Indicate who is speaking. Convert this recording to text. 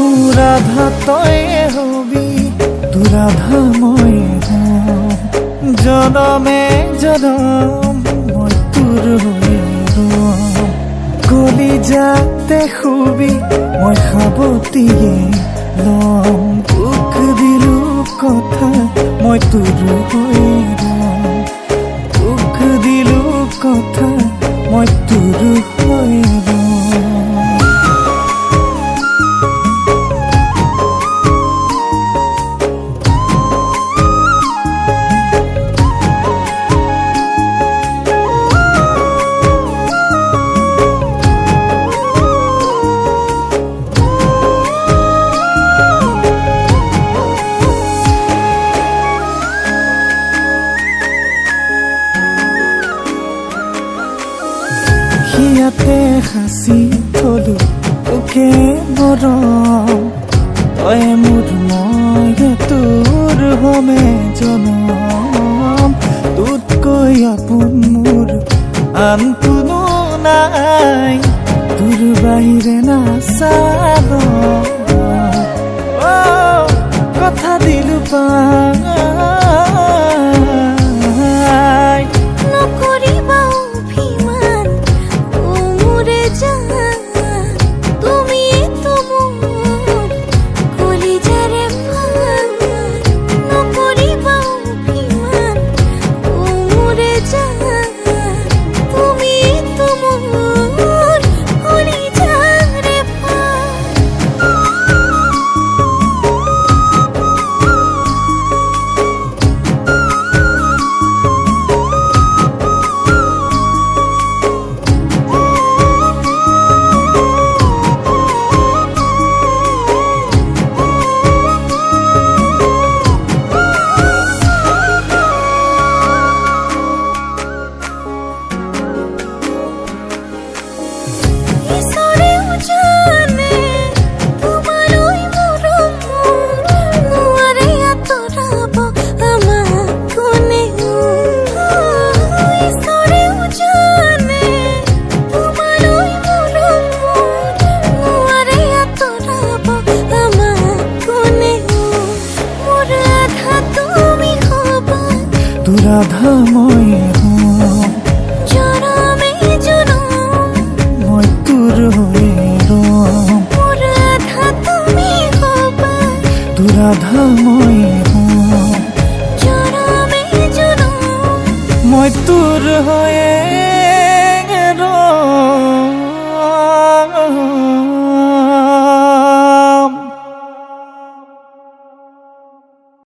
Speaker 1: মোৰ আধা তয়ে হবি, তোৰ আধা মই হম। জনমে জনম মই তোৰ হৈ ৰম। কলিজাতে শুবি মই সাৱটিয়ে লম। তোক দিলো কথা মই তোৰ হৈ ৰম। তোক দিলো কথা মই তোৰ হৈ ৰম। ইয়াতে সাঁচি থলো তোকে মৰম। তই মোৰ মই তোৰ হমে জনম। তোতকৈ আপোন মোৰ আন কোনো নাই, তোৰ বাহিৰে নাচাব। কথা দিলো পাই তোৰ আধা মই হম।
Speaker 2: জনমে জনম
Speaker 1: মই তোৰ হৈ ৰম।
Speaker 2: মোৰ আধা তুমি হবা,
Speaker 1: তোৰ আধা মই হম।
Speaker 2: জনমে জনম
Speaker 1: মই তোৰ হৈয়ে